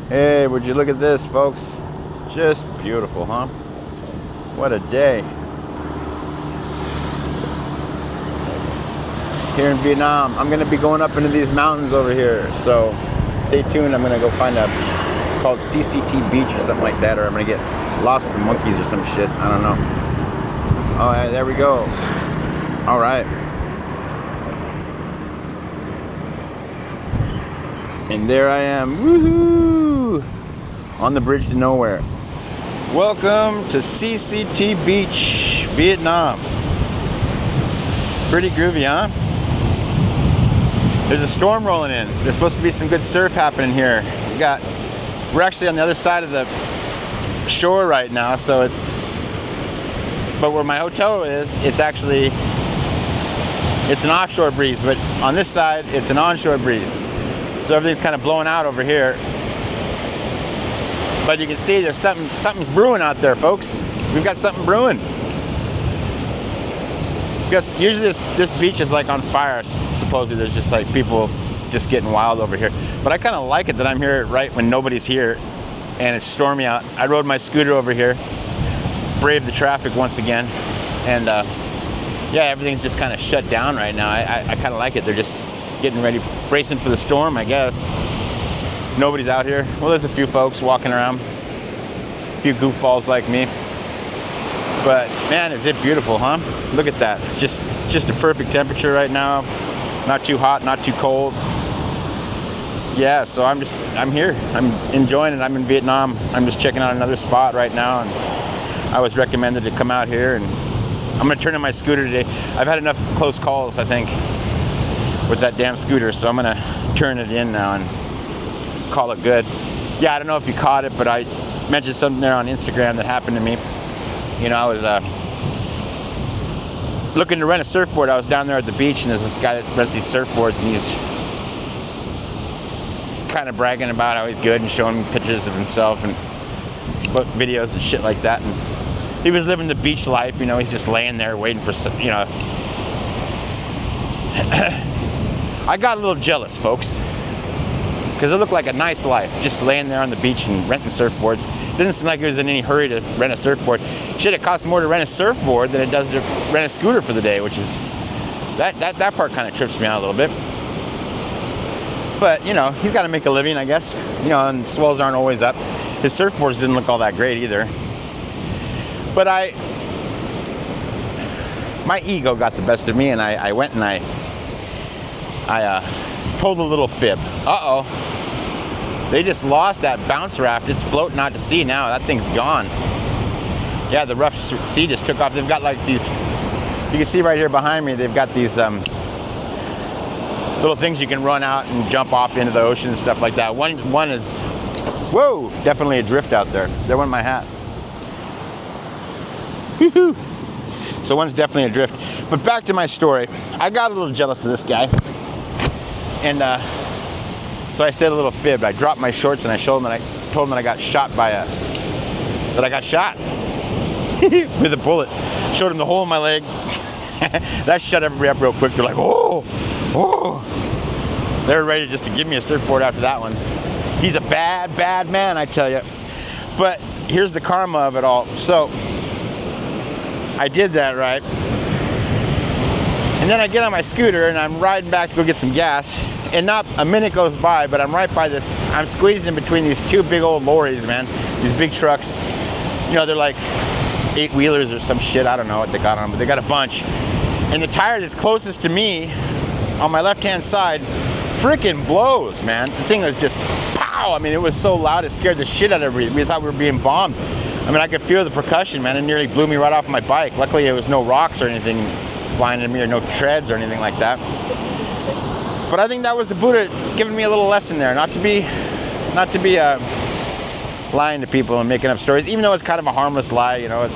Hey, would you look at this, folks? Just beautiful, huh? What a day. Here in Vietnam, I'm gonna be going up into these mountains over here. So stay tuned. I'm gonna go find a called CCT Beach or something like that, or I'm gonna get lost with the monkeys or some shit. I don't know. Oh, yeah, there we go. All right. And there I am, woohoo! On the bridge to nowhere. Welcome to CCT Beach, Vietnam. Pretty groovy, huh? There's a storm rolling in. There's supposed to be some good surf happening here. We're actually on the other side of the shore right now, so but where my hotel is, it's an offshore breeze, but on this side, it's an onshore breeze. So everything's kind of blowing out over here. But you can see there's something's brewing out there, folks. We've got something brewing. Because usually this beach is like on fire. Supposedly there's just like people just getting wild over here. But I kind of like it that I'm here right when nobody's here and it's stormy out. I rode my scooter over here, braved the traffic once again, and yeah, everything's just kind of shut down right now. I kind of like it. They're just getting ready, bracing for the storm, I guess. Nobody's out here. Well, there's a few folks walking around, a few goofballs like me. But man, is it beautiful, huh? Look at that. It's just a perfect temperature right now. Not too hot, not too cold. Yeah, so I'm here. I'm enjoying it. I'm in Vietnam. I'm just checking out another spot right now, and I was recommended to come out here, and I'm gonna turn in my scooter today. I've had enough close calls, I think, with that damn scooter, so I'm gonna turn it in now and call it good. Yeah, I don't know if you caught it, but I mentioned something there on Instagram that happened to me. You know, I was looking to rent a surfboard. I was down there at the beach, and there's this guy that rents these surfboards, and he's kind of bragging about how he's good and showing me pictures of himself and videos and shit like that. And he was living the beach life, you know. He's just laying there waiting for some, you know. I got a little jealous, folks, because it looked like a nice life, just laying there on the beach and renting surfboards. Didn't seem like he was in any hurry to rent a surfboard. Shit, it costs more to rent a surfboard than it does to rent a scooter for the day, which is, that part kind of trips me out a little bit. But, you know, he's got to make a living, I guess. You know, and swells aren't always up. His surfboards didn't look all that great either. But my ego got the best of me, and I went and I told a little fib. Uh-oh. They just lost that bounce raft. It's floating out to sea now. That thing's gone. Yeah, the rough sea just took off. They've got like these, you can see right here behind me, they've got these little things you can run out and jump off into the ocean and stuff like that. One is, whoa, definitely adrift out there. There went my hat. Woo-hoo. So one's definitely adrift. But back to my story. I got a little jealous of this guy. And so I said a little fib. I dropped my shorts and I told him that I got shot with a bullet. Showed him the hole in my leg. That shut everybody up real quick. They're like, oh. They were ready just to give me a surfboard after that one. He's a bad man, I tell you. But here's the karma of it all. So I did that, right? And then I get on my scooter and I'm riding back to go get some gas, and not a minute goes by, but I'm right by this, I'm squeezed in between these two big old lorries, man. These big trucks. You know, they're like 8-wheelers or some shit. I don't know what they got on, but they got a bunch. And the tire that's closest to me on my left-hand side freaking blows, man. The thing was just pow. I mean, it was so loud, it scared the shit out of everybody. We thought we were being bombed. I mean, I could feel the percussion, man. It nearly blew me right off my bike. Luckily, there was no rocks or anything flying into me, or no treads or anything like that. But I think that was the Buddha giving me a little lesson there, not to be lying to people and making up stories, even though it's kind of a harmless lie. You know, it's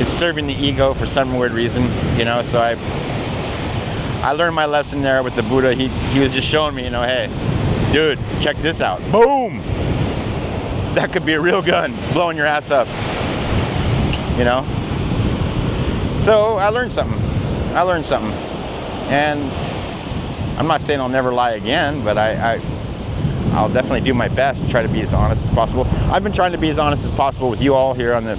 serving the ego for some weird reason. You know, so I learned my lesson there with the Buddha. He was just showing me, you know, hey, dude, check this out. Boom. That could be a real gun blowing your ass up. You know. So I learned something. And I'm not saying I'll never lie again, but I I'll definitely do my best to try to be as honest as possible. I've been trying to be as honest as possible with you all here on the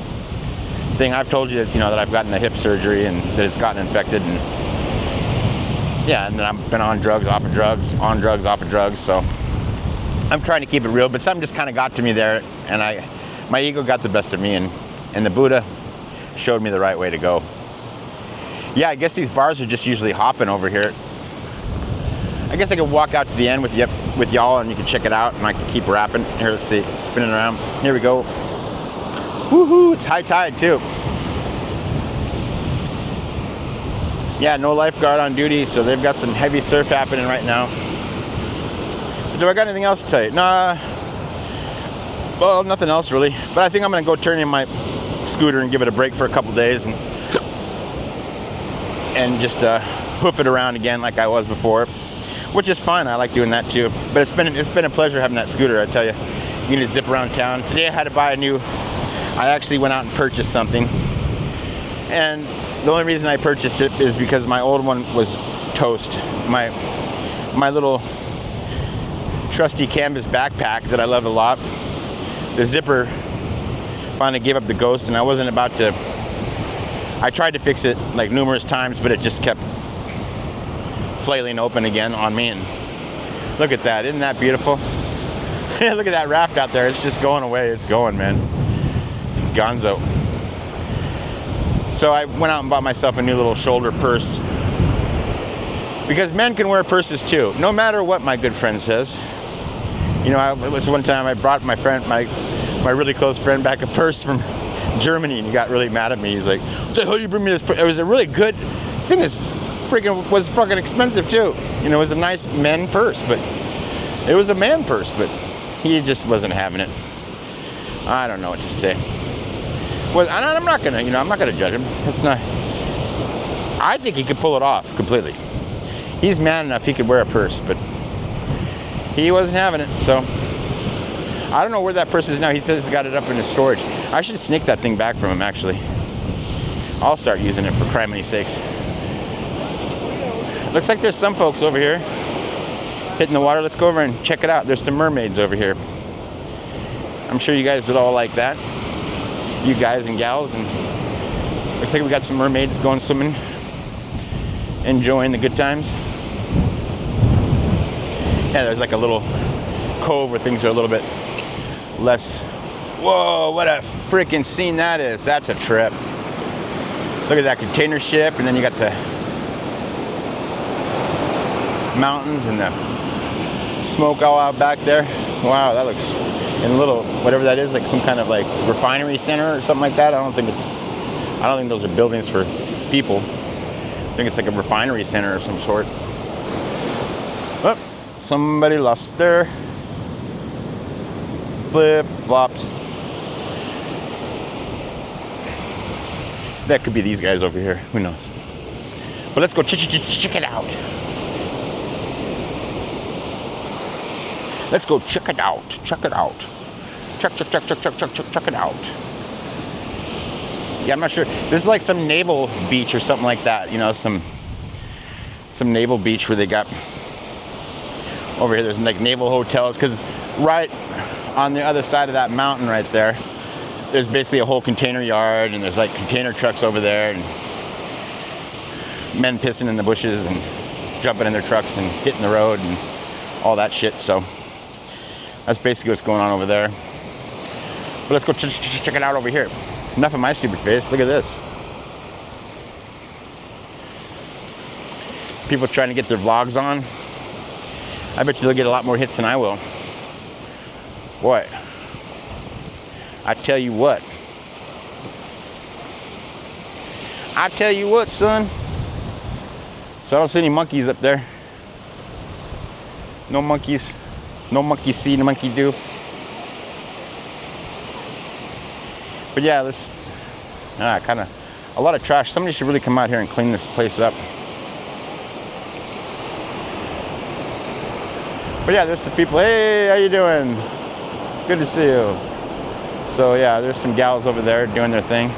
thing. I've told you that, that I've gotten a hip surgery and that it's gotten infected, and yeah, and then I've been on drugs, off of drugs, on drugs, off of drugs. So I'm trying to keep it real, but something just kind of got to me there, and my ego got the best of me, and the Buddha showed me the right way to go. Yeah, I guess these bars are just usually hopping over here. I guess I could walk out to the end with y'all, and you can check it out, and I can keep rapping. Here, let's see, spinning around. Here we go. Woohoo! It's high tide too. Yeah, no lifeguard on duty, so they've got some heavy surf happening right now. Do I got anything else to tell you? Nah. Well, nothing else really. But I think I'm gonna go turn in my scooter and give it a break for a couple days, and just hoof it around again like I was before, which is fine. I like doing that too. But it's been a pleasure having that scooter. I tell you, you can just zip around town. Today I had to buy I actually went out and purchased something, and the only reason I purchased it is because my old one was toast. My little trusty canvas backpack that I love a lot, the zipper finally gave up the ghost, and I wasn't about to. I tried to fix it like numerous times, but it just kept flailing open again on me. And look at that, isn't that beautiful? Look at that raft out there. It's just going away. It's going, man. It's gonzo. So I went out and bought myself a new little shoulder purse, because men can wear purses too, no matter what my good friend says. It was one time I brought my friend, my really close friend, back a purse from Germany, and he got really mad at me. He's like, "What the hell you bring me this purse?" It was a really good thing. Was fucking expensive too. It was a nice men purse, but it was a man purse, but he just wasn't having it. I don't know what to say. I'm not gonna judge him. It's not. I think he could pull it off completely. He's man enough. He could wear a purse, but he wasn't having it. So I don't know where that purse is now. He says he's got it up in his storage. I should sneak that thing back from him. Actually, I'll start using it for criminy sakes. Looks like there's some folks over here hitting the water. Let's go over and check it out. There's some mermaids over here. I'm sure you guys would all like that. You guys and gals, and looks like we got some mermaids going swimming, enjoying the good times. Yeah, there's like a little cove where things are a little bit less. Whoa, what a freaking scene that is. That's a trip. Look at that container ship, and then you got the mountains and the smoke all out back there. Wow, that looks, and a little, whatever that is, like some kind of like refinery center or something like that. I don't think those are buildings for people. I think it's like a refinery center of some sort. Oh, somebody lost their flip-flops. That could be these guys over here. Who knows? But let's go check it out. Let's go check it out. Check it out. Check it out. Yeah, I'm not sure. This is like some naval beach or something like that. Some naval beach where they got over here. There's like naval hotels, because right on the other side of that mountain right there, there's basically a whole container yard, and there's like container trucks over there, and men pissing in the bushes and jumping in their trucks and hitting the road and all that shit. So that's basically what's going on over there. But let's go check it out over here. Enough of my stupid face. Look at this. People trying to get their vlogs on. I bet you they'll get a lot more hits than I will. What? I tell you what. I tell you what, son. So I don't see any monkeys up there. No monkeys. No monkey see, no monkey do. But yeah, this kind of a lot of trash. Somebody should really come out here and clean this place up. But yeah, there's some people. Hey, how you doing? Good to see you. So yeah, there's some gals over there doing their thing.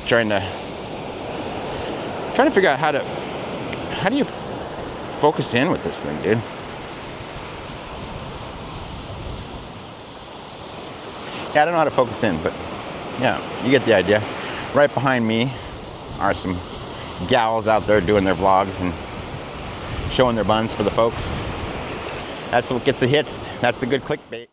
Trying to figure out how do you focus in with this thing, dude. Yeah, I don't know how to focus in, but yeah, you get the idea. Right behind me are some gals out there doing their vlogs and showing their buns for the folks. That's what gets the hits. That's the good clickbait.